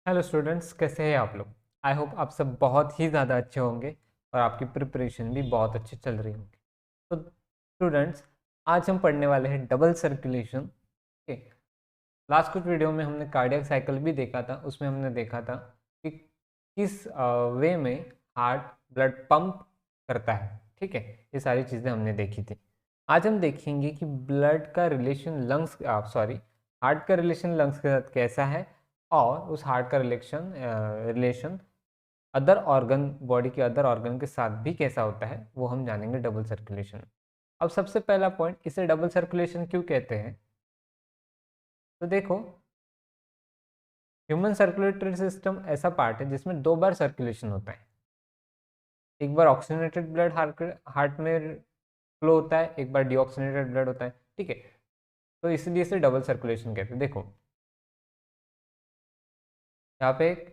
Hello students, कैसे हैं आप लोग। आई होप आप सब बहुत ही ज़्यादा अच्छे होंगे और आपकी प्रिपरेशन भी बहुत अच्छी चल रही होगी। तो स्टूडेंट्स, आज हम पढ़ने वाले हैं डबल सर्कुलेशन। ओके, लास्ट कुछ वीडियो में हमने कार्डियक साइकिल भी देखा था। उसमें हमने देखा था कि किस वे में हार्ट ब्लड पंप करता है। ठीक है, ये सारी चीज़ें हमने देखी थी। आज हम देखेंगे कि ब्लड का रिलेशन लंग्स हार्ट का रिलेशन लंग्स के साथ कैसा है, और उस हार्ट का रिलेशन अदर ऑर्गन, बॉडी के अदर ऑर्गन के साथ भी कैसा होता है, वो हम जानेंगे डबल सर्कुलेशन। अब सबसे पहला पॉइंट, इसे डबल सर्कुलेशन क्यों कहते हैं। तो देखो, ह्यूमन सर्कुलेटरी सिस्टम ऐसा पार्ट है जिसमें दो बार सर्कुलेशन होता है। एक बार ऑक्सीजनेटेड ब्लड हार्ट में फ्लो होता है, एक बार डीऑक्सीजनेटेड ब्लड होता है। ठीक है, तो इसलिए इसे डबल सर्कुलेशन कहते हैं। देखो, यहाँ पे एक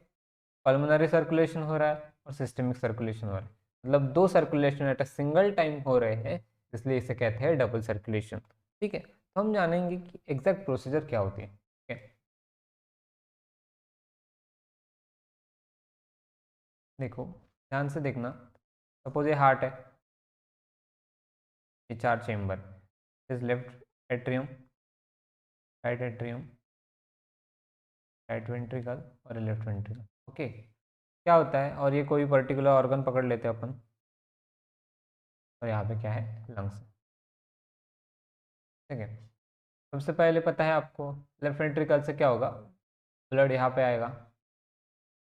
पल्मोनरी सर्कुलेशन हो रहा है और सिस्टमिक सर्कुलेशन हो रहा है, मतलब दो circulation at a single time हो रहे हैं, इसलिए इसे कहते हैं डबल सर्कुलेशन। ठीक है, तो हम जानेंगे कि एग्जैक्ट प्रोसीजर क्या होती है। ठीक है, देखो ध्यान से देखना। सपोज ये हार्ट है, ये चार chamber, is left atrium, right atrium, right ventricle और लेफ्ट वेंट्रिकल। ओके, क्या होता है, और ये कोई पर्टिकुलर ऑर्गन पकड़ लेते हैं अपन, और यहाँ पे क्या है, लंग्स। ठीक है, सबसे पहले पता है आपको, लेफ्ट वेंट्रिकल से क्या होगा, ब्लड यहाँ पे आएगा।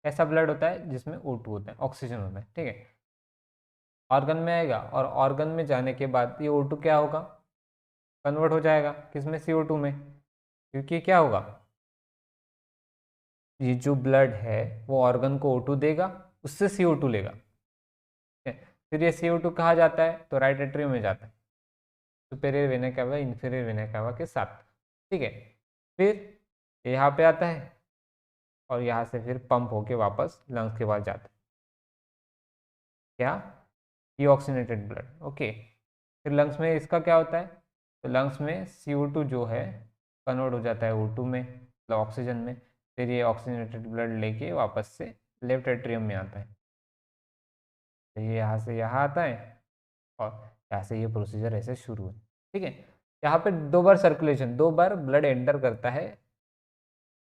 ऐसा ब्लड होता है जिसमें O2 होता है, ऑक्सीजन होता है। ठीक है, ऑर्गन में आएगा और ऑर्गन में जाने के बाद ये O2 क्या होगा, कन्वर्ट हो जाएगा किसमें, CO2 में। क्योंकि क्या होगा, ये जो ब्लड है वो ऑर्गन को O2 देगा, उससे CO2 लेगा। ठीक है, फिर ये CO2 कहाँ जाता है, तो राइट एट्रियम में जाता है, superior vena cava inferior vena cava के साथ। ठीक है, फिर यहाँ पे आता है और यहाँ से फिर पंप होके वापस लंग्स के पास जाता है। क्या, डीऑक्सीनेटेड ब्लड। ओके, फिर लंग्स में इसका क्या होता है, तो लंग्स में CO2 जो है कन्वर्ट हो जाता है O2 में, मतलब ऑक्सीजन में। फिर ये ऑक्सीजनेटेड ब्लड लेके वापस से लेफ्ट एट्रियम में आता है। तो ये यहाँ से यहाँ आता है और यहाँ से ये प्रोसीजर ऐसे शुरू है। ठीक है, यहाँ पे दो बार सर्कुलेशन, दो बार ब्लड एंटर करता है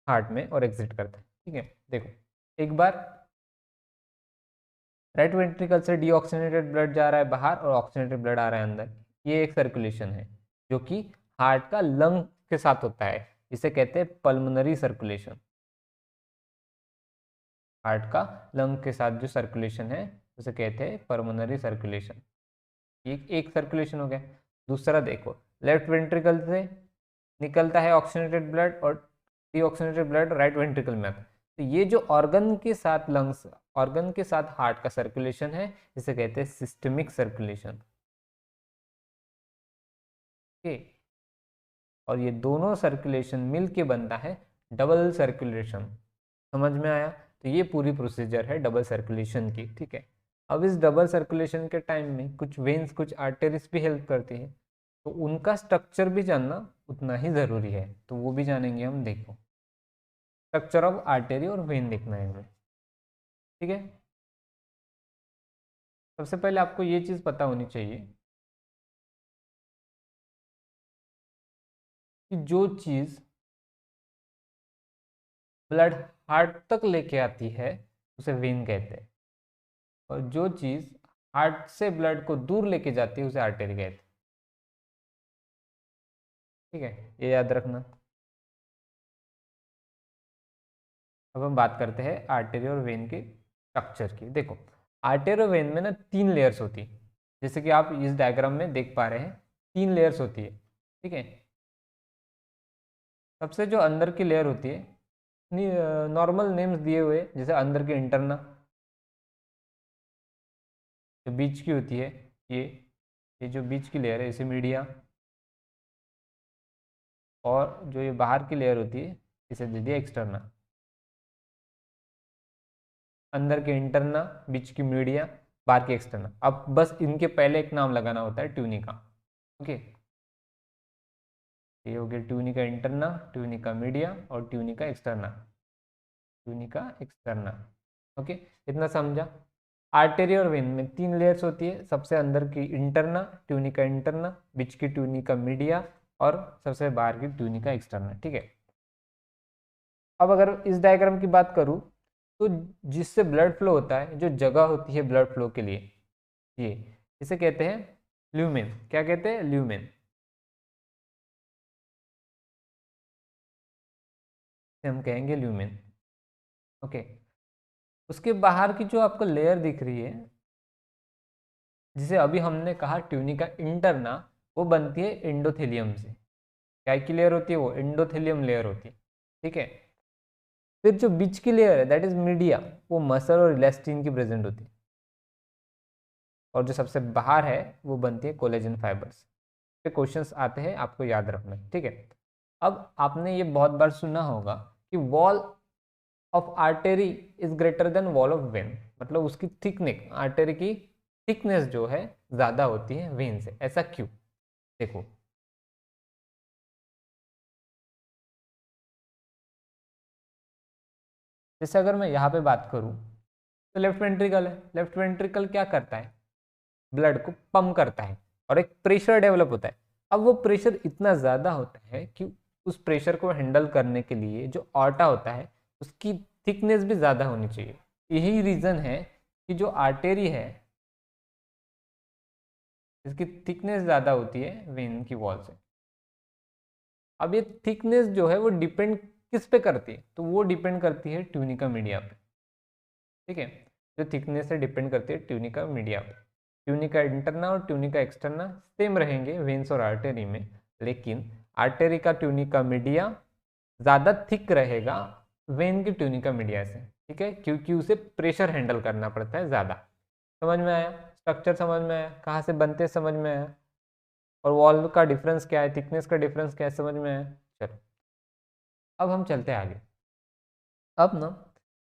हार्ट में और एग्जिट करता है। ठीक है, देखो, एक बार राइट वेंट्रिकल से डीऑक्सीनेटेड ब्लड जा रहा है बाहर और ऑक्सीनेटेड ब्लड आ रहा है अंदर। ये एक सर्कुलेशन है जो कि हार्ट का लंग के साथ होता है, इसे कहते हैं पल्मोनरी सर्कुलेशन। हार्ट का लंग के साथ जो सर्कुलेशन है उसे कहते हैं पल्मोनरी सर्कुलेशन। ये एक सर्कुलेशन हो गया। दूसरा देखो, लेफ्ट वेंट्रिकल से निकलता है ऑक्सीनेटेड ब्लड और डीऑक्सीनेटेड ब्लड राइट वेंट्रिकल में आता है। तो ये जो ऑर्गन के साथ लंग्स, ऑर्गन के साथ हार्ट का सर्कुलेशन है, इसे कहते हैं सिस्टमिक सर्कुलेशन। ओके, और ये दोनों सर्कुलेशन मिल के बनता है डबल सर्कुलेशन। समझ में आया, तो ये पूरी प्रोसीजर है डबल सर्कुलेशन की। ठीक है, अब इस डबल सर्कुलेशन के टाइम में कुछ वेन्स, कुछ आर्टरीज भी हेल्प करती है, तो उनका स्ट्रक्चर भी जानना उतना ही ज़रूरी है, तो वो भी जानेंगे हम। देखो, स्ट्रक्चर ऑफ आर्टरी और वेन देखना है हमें। ठीक है, सबसे पहले आपको ये चीज़ पता होनी चाहिए कि जो चीज़ ब्लड हार्ट तक लेके आती है उसे वेन कहते हैं, और जो चीज़ हार्ट से ब्लड को दूर लेके जाती है उसे आर्टरी कहते हैं। ठीक है, ये याद रखना। अब हम बात करते हैं आर्टेरी और वेन के स्ट्रक्चर की। देखो, आर्टेरी और वेन में ना तीन लेयर्स होती है, जैसे कि आप इस डायग्राम में देख पा रहे हैं, तीन लेयर्स होती है। ठीक है, सबसे जो अंदर की लेयर होती है, नॉर्मल नेम्स दिए हुए, जैसे अंदर की इंटरना, जो बीच की होती है, ये ये जो बीच की लेयर है इसे मीडिया, और जो ये बाहर की लेयर होती है इसे दे दिया एक्सटर्ना। अंदर के इंटरना, बीच की मीडिया, बाहर की एक्सटर्ना। अब बस इनके पहले एक नाम लगाना होता है ट्यूनिका। ओके, ये हो गया ट्यूनिका इंटरना, ट्यूनिका मीडिया और tunica externa. Tunica externa. Okay, इतना समझा। आर्टेरी और वेन में 3 लेयर्स होती है, सबसे अंदर की इंटरना ट्यूनिका इंटरना, बीच की ट्यूनिका मीडिया और सबसे बाहर की ट्यूनिका एक्सटर्ना। ठीक है, अब अगर इस डायग्राम की बात करूं तो जिससे ब्लड फ्लो होता है, जो जगह होती है ब्लड फ्लो के लिए, ये इसे कहते हैं ल्यूमेन। क्या कहते हैं? ल्यूमेन। हम कहेंगे ल्यूमेन। ओके, उसके बाहर की जो आपको लेयर दिख रही है, जिसे अभी हमने कहा ट्यूनिका इंटरना, वो बनती है एंडोथेलियम से। क्या की लेयर होती है? वो एंडोथेलियम लेयर होती है। ठीक है, फिर जो बीच की लेयर है दैट इज मीडिया, वो मसल और इलास्टिन की प्रेजेंट होती है, और जो सबसे बाहर है वो बनती है कोलेजन फाइबर्स। पे क्वेश्चंस आते हैं, आपको याद रखना है। ठीक है, अब आपने ये बहुत बार सुना होगा कि wall of artery is greater than wall of when, मतलब उसकी थिकनेस, आर्टेरी की थिकनेस जो है ज़्यादा होती है वेन से। ऐसा क्यों? देखो, जैसे अगर मैं यहाँ पे बात करूँ तो लेफ्ट वेंट्रिकल है। लेफ्ट वेंट्रिकल क्या करता है? ब्लड को पंप करता है और एक प्रेशर डेवलप होता है। अब वो प्रेशर इतना ज़्यादा होता है कि उस प्रेशर को हैंडल करने के लिए जो ऑर्टा होता है उसकी थिकनेस भी ज़्यादा होनी चाहिए। यही रीज़न है कि जो आर्टेरी है इसकी थिकनेस ज़्यादा होती है वेन की वॉल से। अब ये थिकनेस जो है वो डिपेंड किस पे करती है? तो वो डिपेंड करती है ट्यूनिका मीडिया पे। ठीक है, जो थिकनेस से डिपेंड करती है ट्यूनिका मीडिया पे। ट्यूनिका इंटरना और ट्यूनिका एक्सटर्ना सेम रहेंगे वेन्स और आर्टेरी में, लेकिन आर्टेरी का ट्यूनिका मीडिया ज़्यादा थिक रहेगा वेन की ट्यूनिका मीडिया से। ठीक है, क्योंकि उसे प्रेशर हैंडल करना पड़ता है ज़्यादा। समझ में आया? स्ट्रक्चर समझ में आया? कहाँ से बनते समझ में आया? और वॉल का डिफरेंस क्या है, थिकनेस का डिफरेंस क्या है, समझ में आया? चलो, अब हम चलते हैं आगे। अब ना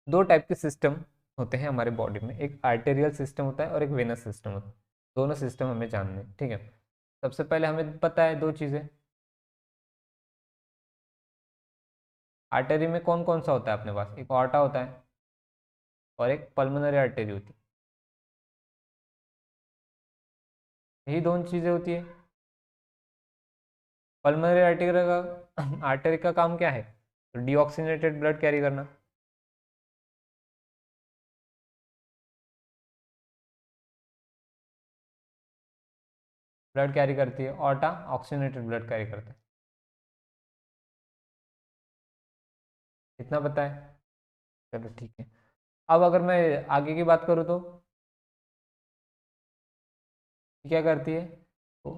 दो टाइप के सिस्टम होते हैं हमारे बॉडी में, एक आर्टेरियल सिस्टम होता है और एक वेनस सिस्टम होता है। दोनों सिस्टम हमें जानने हैं। ठीक है, सबसे पहले हमें पता है दो चीज़ें। आर्टरी में कौन कौन सा होता है अपने पास? एक ऑर्टा होता है और एक पल्मोनरी आर्टरी होती है। यही दोनों चीज़ें होती है। पल्मोनरी आर्टरी का काम क्या है? तो डीऑक्सीनेटेड ब्लड कैरी करना। ब्लड कैरी करती है, ऑर्टा ऑक्सीनेटेड ब्लड कैरी करता है। इतना पता है? चलो ठीक है। अब अगर मैं आगे की बात करूँ तो क्या करती है? तो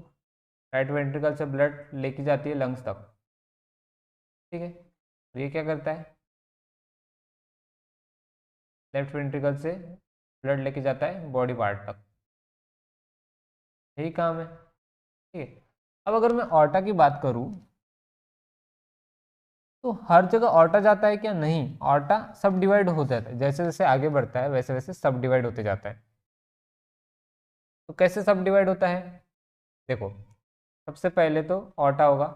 राइट वेंट्रिकल से ब्लड लेके जाती है लंग्स तक। ठीक है, तो ये क्या करता है? लेफ्ट वेंट्रिकल से ब्लड लेके जाता है बॉडी पार्ट तक। यही काम है। ठीक है, अब अगर मैं ऑर्टा की बात करूं तो हर जगह ऑर्टा जाता है क्या? नहीं, ऑर्टा सब डिवाइड हो जाता है, जैसे जैसे आगे बढ़ता है वैसे वैसे सब डिवाइड होते जाता है। तो कैसे सब डिवाइड होता है? देखो, सबसे पहले तो ऑर्टा होगा,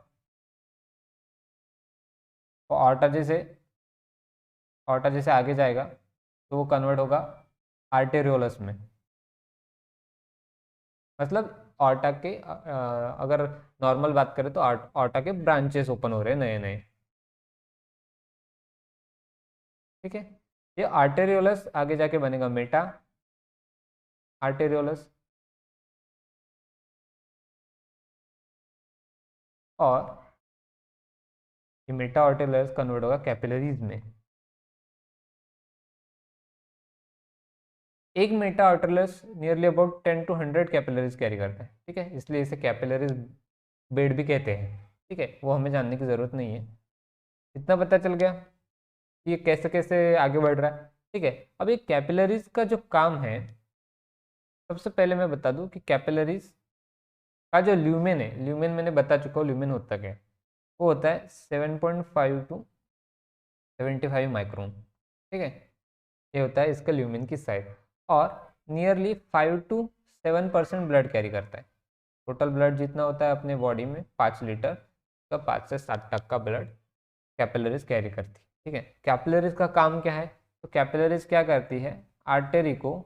तो ऑर्टा जैसे आगे जाएगा तो वो कन्वर्ट होगा आर्टेरियोलस में। मतलब ऑर्टा के अगर नॉर्मल बात करें तो ऑर्टा के ब्रांचेस ओपन हो रहे हैं नए नए। ठीक है, ये आर्टेरियोलस आगे जाके बनेगा मेटा आर्टेरियोलस, और ये मेटा आर्टेरियोलस कन्वर्ट होगा कैपिलरीज में। एक meta arterioles nearly about 10 to 100 capillaries carry करता है। ठीक है, इसलिए इसे कैपिलरीज बेड भी कहते हैं। ठीक है, वो हमें जानने की ज़रूरत नहीं है। इतना पता चल गया कि ये कैसे कैसे आगे बढ़ रहा है। ठीक है, अब ये कैपिलरीज का जो काम है, सबसे पहले मैं बता दूं कि कैपिलरीज का जो ल्यूमेन है, ल्यूमेन मैंने बता चुका हूँ ल्यूमेन होता क्या है। वो होता है 7.5 to 75 माइक्रोन। ठीक है, ये होता है इसका ल्यूमेन की साइज, और नियरली 5 to 7% ब्लड कैरी करता है। टोटल ब्लड जितना होता है अपने बॉडी में 5 लीटर का 5 से 7 तक का ब्लड कैपिलरीज कैरी करती है। ठीक है। कैपिलरीज का काम क्या है? तो कैपिलरीज क्या करती है, आर्टरी को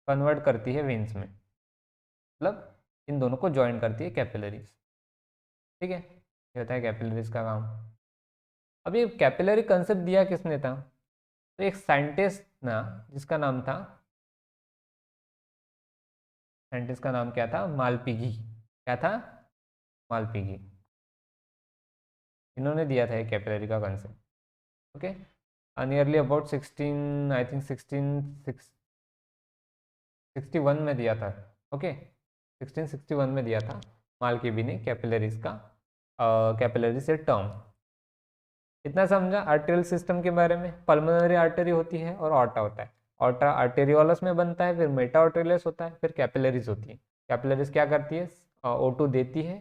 कन्वर्ट करती है वेन्स में, मतलब इन दोनों को ज्वाइन करती है कैपिलरीज। ठीक है, ये होता है कैपिलरीज का काम। अब ये कैपिलरी कंसेप्ट दिया किसने था? तो एक साइंटिस्ट ना, जिसका नाम था, साइंटिस्ट का नाम क्या था? मालपीगी। क्या था? मालपीगी। इन्होंने दिया था ये कैपिलरी का concept. Okay, nearly about 16, I think 1661 में दिया था। ओके, 1661 में दिया था मालकीबी ने कैपिलरीज का, कैपिलरी से टर्म। इतना समझा आर्टेरियल सिस्टम के बारे में। पल्मोनरी आर्टरी होती है और ऑर्टा होता है। ऑर्टा आर्टेरियोलस में बनता है, फिर मेटा आर्टेरियस होता है, फिर कैपिलरीज होती है। कैपिलरीज क्या करती है? O2 देती है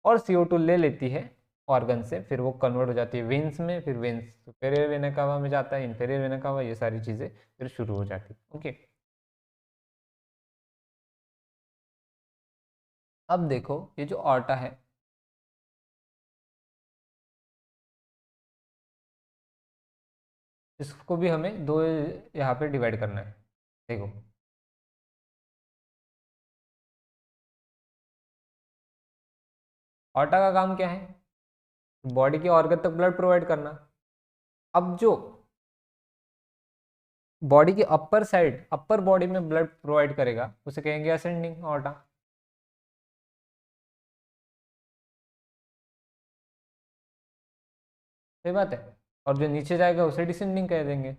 और CO2 ले लेती है ऑर्गन से, फिर वो कन्वर्ट हो जाती है वेन्स में, फिर वेन्स सुपेरियर वेना कावा में जाता है, इंफीरियर वेना कावा, ये सारी चीज़ें फिर शुरू हो जाती है। ओके, अब देखो ये जो ऑर्टा है, इसको भी हमें दो यहाँ पे डिवाइड करना है। देखो, ऑर्टा का काम क्या है? बॉडी के ऑर्गन तक ब्लड प्रोवाइड करना। अब जो बॉडी की अपर साइड, अपर बॉडी में ब्लड प्रोवाइड करेगा, उसे कहेंगे असेंडिंग ऑर्टा। सही बात है। और जो नीचे जाएगा उसे डिसेंडिंग कह देंगे।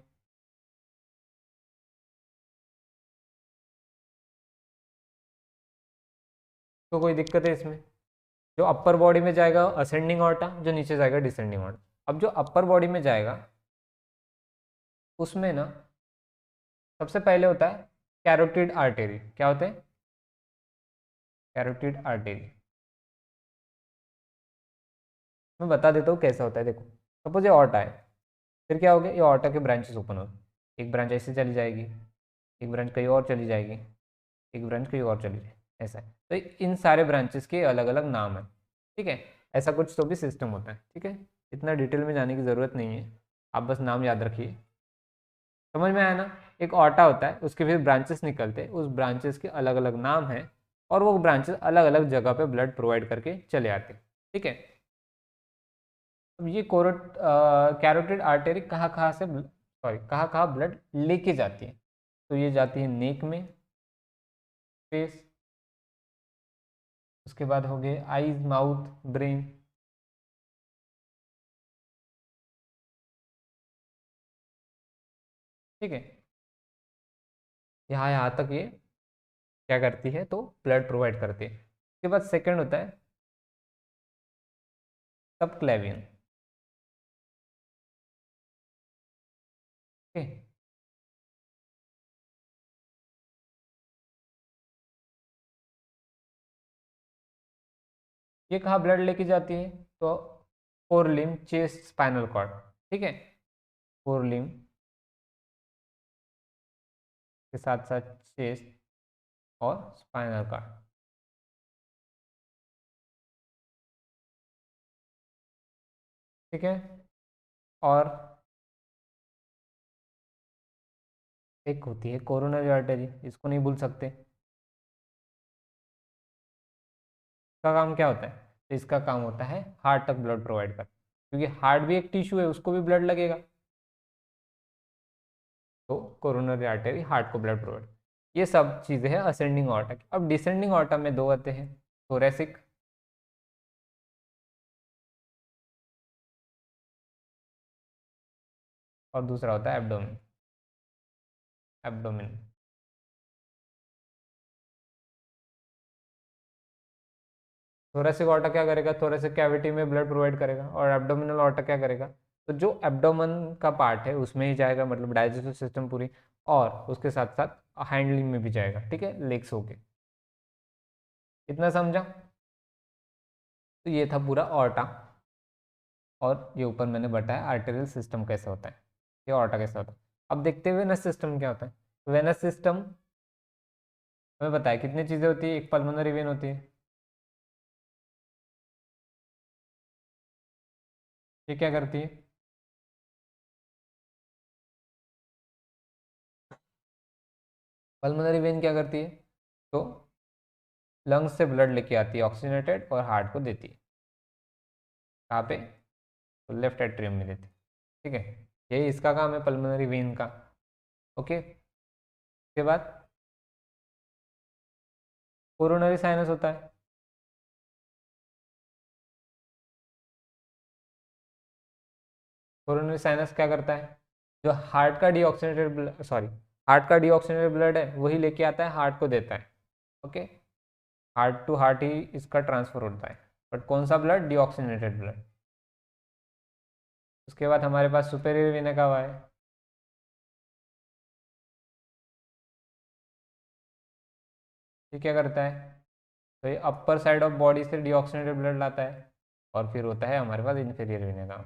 तो कोई दिक्कत है इसमें? जो अपर बॉडी में जाएगा असेंडिंग ऑर्टा, जो नीचे जाएगा डिसेंडिंग ऑर्टा। अब जो अपर बॉडी में जाएगा उसमें ना सबसे पहले होता है कैरोटिड आर्टेरी। क्या होते हैं? Carotid artery. मैं बता देता हूँ कैसा होता है। देखो, सपोज ये ऑर्टा है, फिर क्या हो गया, ये ऑर्टा के ब्रांचेस ओपन हो गए। एक ब्रांच ऐसे चली जाएगी, एक ब्रांच कहीं और चली जाएगी, एक ब्रांच कहीं और चली जाएगी, ऐसा है। तो इन सारे ब्रांचेस के अलग अलग नाम है। ठीक है, ऐसा कुछ तो भी सिस्टम होता है। ठीक है, इतना डिटेल में जाने की ज़रूरत नहीं है, आप बस नाम याद रखिए। समझ में आया ना? एक ऑर्टा होता है, उसके फिर ब्रांचेस निकलते हैं, उस ब्रांचेस के अलग अलग नाम हैं, और वो ब्रांचेस अलग अलग जगह पे ब्लड प्रोवाइड करके चले आते हैं। ठीक है, अब ये कैरोटिड आर्टरी कहाँ कहाँ से, सॉरी, कहाँ कहाँ ब्लड लेके जाती है? तो ये जाती है नेक में, फेस, उसके बाद हो गए आईज, माउथ, ब्रेन। ठीक है, यहाँ तक ये क्या करती है, तो ब्लड प्रोवाइड करती है। उसके बाद सेकंड होता है सब क्लेवियन। ठीक है, ये कहाँ ब्लड लेके जाती है? तो four limb, chest, spinal cord. ठीक है, फोर लिम्ब के साथ साथ चेस्ट और स्पाइनल कॉर्ड। ठीक है, और एक होती है कोरोनरी आर्टरी, इसको नहीं भूल सकते। इसका काम क्या होता है? तो इसका काम होता है हार्ट तक ब्लड प्रोवाइड कर, क्योंकि हार्ट भी एक टिश्यू है, उसको भी ब्लड लगेगा। तो कोरोनरी आर्टरी हार्ट को ब्लड प्रोवाइड, ये सब चीज़ें हैं असेंडिंग ऑर्टा की। अब डिसेंडिंग ऑर्टा में दो आते हैं, थोरेसिक और दूसरा होता है एब्डोमेन। एब्डोमेन, थोरेसिक ऑर्टा क्या करेगा? थोरेसिक कैविटी में ब्लड प्रोवाइड करेगा। और एब्डोमिनल ऑर्टा क्या करेगा? तो जो एब्डोमेन का पार्ट है उसमें ही जाएगा, मतलब डाइजेस्टिव सिस्टम पूरी, और उसके साथ साथ हैंडलिंग में भी जाएगा। ठीक है, लेग्स होके। इतना समझा? तो ये था पूरा ऑर्टा, और ये ऊपर मैंने बताया आर्टेरियल सिस्टम कैसे होता है, ये ऑर्टा कैसे होता है। अब देखते हैं वेनस सिस्टम क्या होता है। वेनस सिस्टम हमें बताया कितनी चीज़ें होती है, एक पल्मोनरी वेन होती है, ये क्या करती है? पल्मोनरी वेन क्या करती है? तो लंग्स से ब्लड लेके आती है ऑक्सीजनेटेड और हार्ट को देती है। कहाँ पे? तो लेफ्ट एट्रियम में देती है। ठीक है, यही इसका काम है पल्मोनरी वेन का। ओके, उसके बाद कोरोनरी साइनस होता है। कोरोनरी साइनस क्या करता है? जो हार्ट का डीऑक्सीजनेटेड ब्लड, सॉरी, हार्ट का डीऑक्सीजनेटेड ब्लड है वही लेके आता है, हार्ट को देता है। ओके, हार्ट टू हार्ट ही इसका ट्रांसफर होता है, बट कौन सा ब्लड? Deoxygenated blood. उसके बाद हमारे पास सुपेरियर वेना का है। ये क्या करता है? तो ये अपर साइड ऑफ बॉडी से डीऑक्सीजनेटेड ब्लड लाता है, और फिर होता है हमारे पास इन्फीरियर वेना का।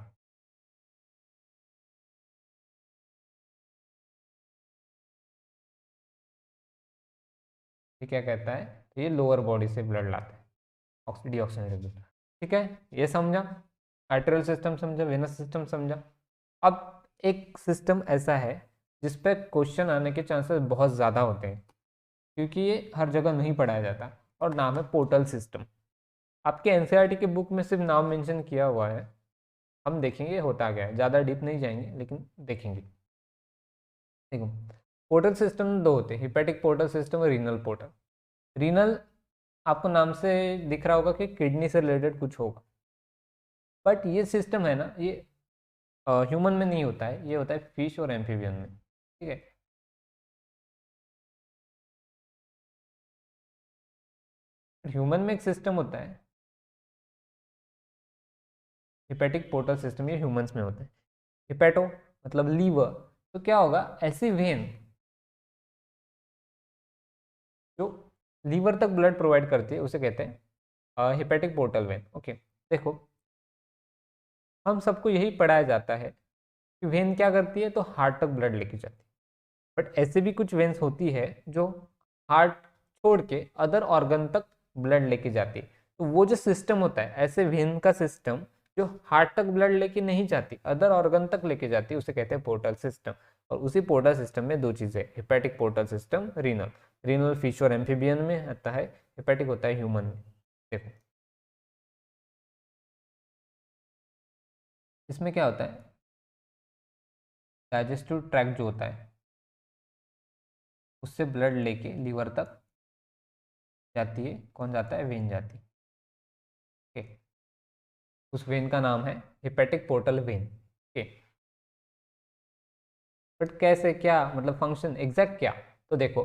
ये क्या कहता है? तो ये लोअर बॉडी से ब्लड लाता है, डीऑक्सीजनेटेड ब्लड। ठीक है, ये समझा, आर्टेरियल सिस्टम समझा, वेनस सिस्टम समझा। अब एक सिस्टम ऐसा है जिस पे क्वेश्चन आने के चांसेस बहुत ज़्यादा होते हैं, क्योंकि ये हर जगह नहीं पढ़ाया जाता, और नाम है पोर्टल सिस्टम। आपके एनसीईआरटी के बुक में सिर्फ नाम मेंशन किया हुआ है, हम देखेंगे होता क्या है, ज़्यादा डीप नहीं जाएंगे लेकिन देखेंगे। देखो, पोर्टल सिस्टम दो होते हैं, हिपैटिक पोर्टल सिस्टम और रीनल पोर्टल। रीनल आपको नाम से दिख रहा होगा कि किडनी से रिलेटेड कुछ होगा, बट ये सिस्टम है ना, ये ह्यूमन में नहीं होता है, ये होता है फिश और एम्फीबियन में। ठीक है, ह्यूमन में एक सिस्टम होता है हिपैटिक पोर्टल सिस्टम, ये ह्यूमंस में होता है। हिपैटो मतलब लीवर, तो क्या होगा? ऐसी वेन जो लीवर तक ब्लड प्रोवाइड करती है उसे कहते हैं हिपैटिक पोर्टल वेन। ओके, देखो, हम सबको यही पढ़ाया जाता है कि वेन क्या करती है, तो हार्ट तक ब्लड लेके जाती है, बट ऐसे भी कुछ वेन्स होती है जो हार्ट छोड़ के अदर ऑर्गन तक ब्लड लेके जाती है। तो वो जो सिस्टम होता है, ऐसे वेन का सिस्टम जो हार्ट तक ब्लड लेके नहीं जाती, अदर ऑर्गन तक लेके जाती है, उसे कहते हैं पोर्टल सिस्टम। और उसी पोर्टल सिस्टम में दो चीजें, hepatic portal system, renal. Renal fish और एम्फीबियन में आता है, हिपैटिक होता है ह्यूमन में। देखो, इसमें क्या होता है? डाइजेस्टिव ट्रैक्ट जो होता है उससे ब्लड लेके लीवर तक जाती है। कौन जाता है? वेन जाती है। ओके, उस वेन का नाम है hepatic portal vein. Okay, but कैसे, क्या मतलब फंक्शन एग्जैक्ट क्या? तो देखो,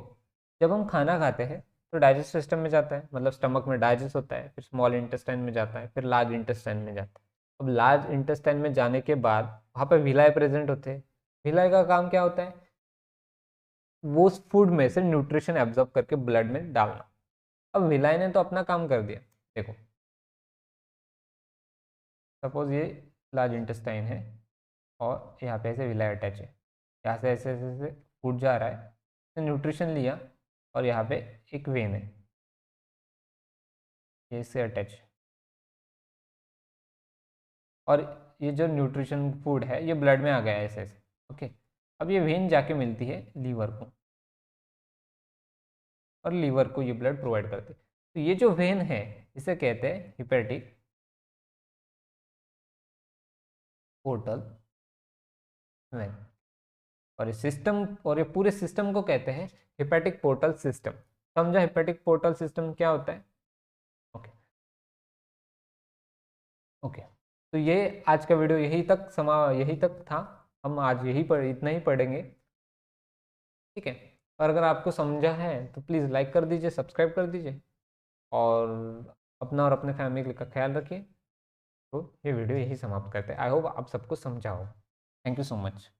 जब हम खाना खाते हैं तो डाइजेस्ट सिस्टम में जाता है, मतलब स्टमक में डाइजेस्ट होता है, फिर स्मॉल इंटेस्टाइन में जाता है, फिर लार्ज इंटेस्टाइन में जाता है। अब लार्ज इंटेस्टाइन में जाने के बाद वहाँ पर विलाई प्रेजेंट होते हैं। विलाई का काम क्या होता है? वो उस फूड में से न्यूट्रिशन एब्जॉर्ब करके ब्लड में डालना। अब विलाई ने तो अपना काम कर दिया। देखो, सपोज ये लार्ज इंटेस्टाइन है और यहाँ पे ऐसे विलाई अटैच है, यहाँ से ऐसे ऐसे ऐसे फूड जा रहा है, तो न्यूट्रिशन लिया, और यहाँ पे एक वेन है, ये इससे अटैच, और ये जो न्यूट्रिशन फूड है ये ब्लड में आ गया है ऐसे ऐसे। ओके, अब ये वेन जाके मिलती है लीवर को, और लीवर को ये ब्लड प्रोवाइड करती है। तो ये जो वेन है इसे कहते हैं हिपैटिक पोर्टल वेन, और ये सिस्टम, और ये पूरे सिस्टम को कहते हैं हिपैटिक पोर्टल सिस्टम। समझा हिपैटिक पोर्टल सिस्टम क्या होता है? ओके, ओके, तो ये आज का वीडियो यही तक था। हम आज यही पढ़ इतना ही पढ़ेंगे। ठीक है, और अगर आपको समझा है तो प्लीज़ लाइक कर दीजिए, सब्सक्राइब कर दीजिए, और अपना और अपने फैमिली का ख्याल रखिए। तो ये वीडियो यही समाप्त करते हैं। आई होप आप सबको समझा हो। Thank you so much.